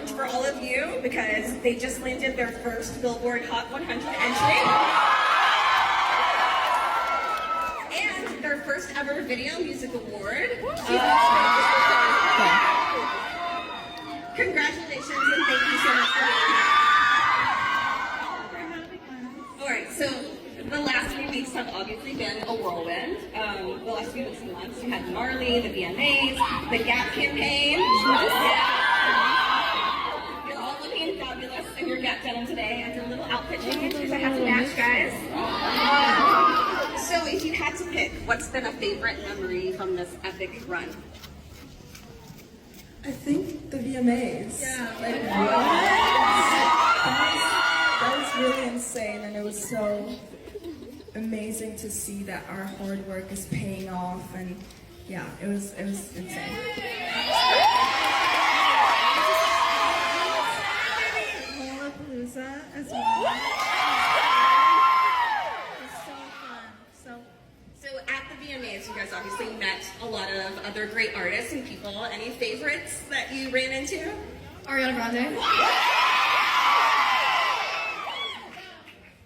important for all of you because they just landed their first Billboard Hot 100 entry. And their first ever Video Music Award. Congratulations and thank you so much for being here. Alright, so the last few weeks have obviously been a whirlwind. The last few weeks and months, you had Marley, the VMAs, the Gap campaign. You're all looking fabulous in your Gap denim today. I did a little outfit change because I had to match, guys. So if you had to pick, what's been a favorite memory from this epic run? I think the VMAs. Yeah. Like, that was really insane, and it was so amazing to see that our hard work is paying off, and yeah, it was insane. Lollapalooza as well. It's so fun. So at the VMAs, you guys obviously met a lot of other great artists and people. Any favorites that you ran into? Ariana Grande.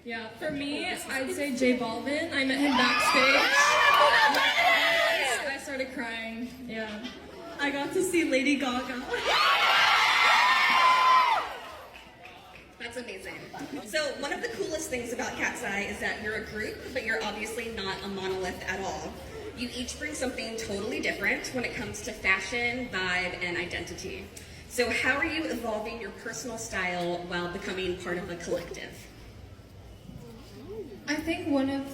Yeah, for me, I'd say J Balvin. I met him backstage. I started crying. Yeah. I got to see Lady Gaga. That's amazing. So one of the coolest things about KATSEYE is that you're a group, but you're obviously not a monolith at all. You each bring something totally different when it comes to fashion, vibe, and identity. So how are you evolving your personal style while becoming part of a collective? I think one of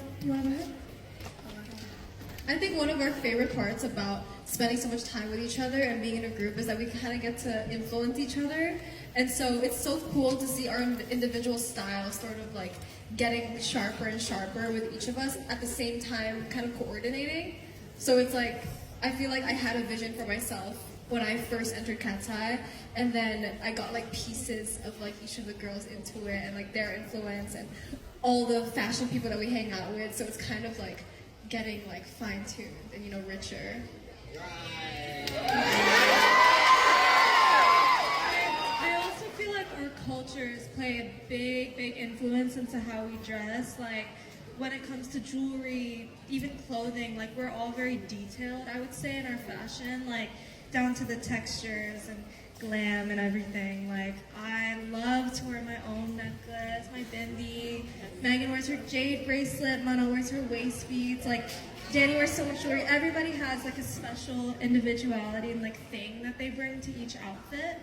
our favorite parts about spending so much time with each other and being in a group is that we kind of get to influence each other. And so it's so cool to see our individual styles sort of like getting sharper and sharper with each of us at the same time kind of coordinating. So it's like, I feel like I had a vision for myself when I first entered KATSEYE, and then I got like pieces of like each of the girls into it and like their influence and all the fashion people that we hang out with. So it's kind of like getting like fine-tuned and, you know, richer. I also feel like our cultures play a big influence into how we dress. Like when it comes to jewelry, even clothing, like we're all very detailed, I would say, in our fashion, like down to the textures and glam and everything. Like I love to wear my own necklace, my bindi. Megan wears her jade bracelet, Mana wears her waist beads, like Danny wears so much jewelry. Everybody has like a special individuality and like thing that they bring to each outfit.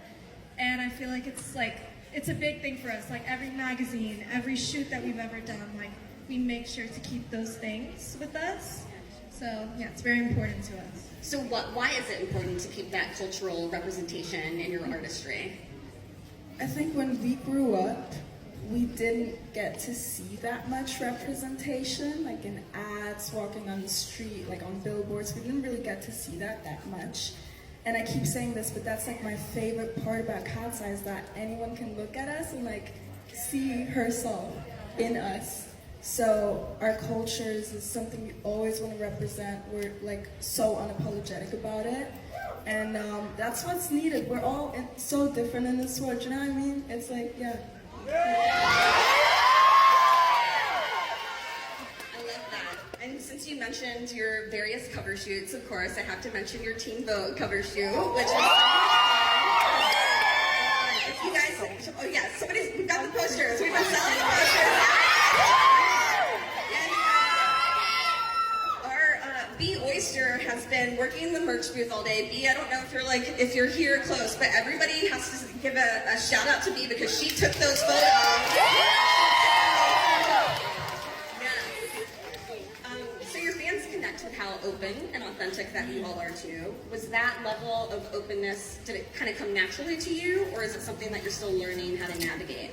And I feel like it's a big thing for us. Like every magazine, every shoot that we've ever done, like we make sure to keep those things with us. So yeah, it's very important to us. So why is it important to keep that cultural representation in your artistry? I think when we grew up, we didn't get to see that much representation, like in ads, walking on the street, like on billboards. We didn't really get to see that much. And I keep saying this, but that's like my favorite part about KATSEYE is that anyone can look at us and like see herself in us. So our cultures is something we always want to represent. We're like so unapologetic about it. And that's what's needed. We're all so different in this world, you know what I mean? It's like, yeah. I love that. And since you mentioned your various cover shoots, of course, I have to mention your Teen Vogue cover shoot, which is if you guys, oh yeah, we've got the posters. We've been selling the posters. B Oyster has been working the merch booth all day. B, I don't know if you're here close, but everybody has to give a shout out to B because she took those photos. Yes. So your fans connect with how open and authentic that you all are too. Was that level of openness, did it kind of come naturally to you, or is it something that you're still learning how to navigate?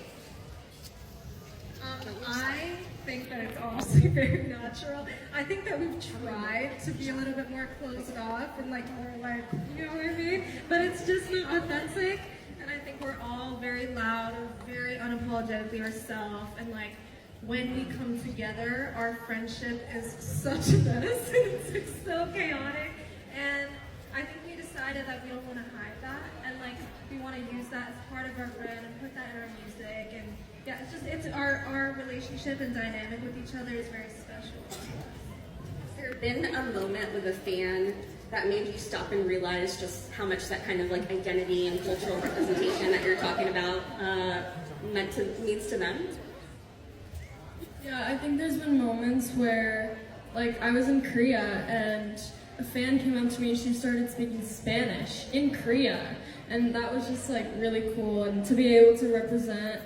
I think that it's honestly very natural. I think that we've tried to be a little bit more closed off and like more like, you know what I mean? But it's just not authentic. And I think we're all very loud and very unapologetically ourselves. And like when we come together, our friendship is such a medicine. It's so chaotic. And I think we decided that we don't want to hide that. And like we we want to use that as part of our brand and put that in our music. And yeah, it's our relationship and dynamic with each other is very special. Has there been a moment with a fan that made you stop and realize just how much that kind of like identity and cultural representation that you're talking about means to them? Yeah, I think there's been moments where, like, I was in Korea and a fan came up to me and she started speaking Spanish in Korea, and that was just like really cool. And to be able to represent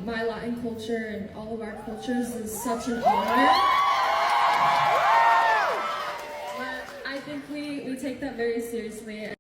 my Latin culture and all of our cultures is such an honor. But I think we take that very seriously.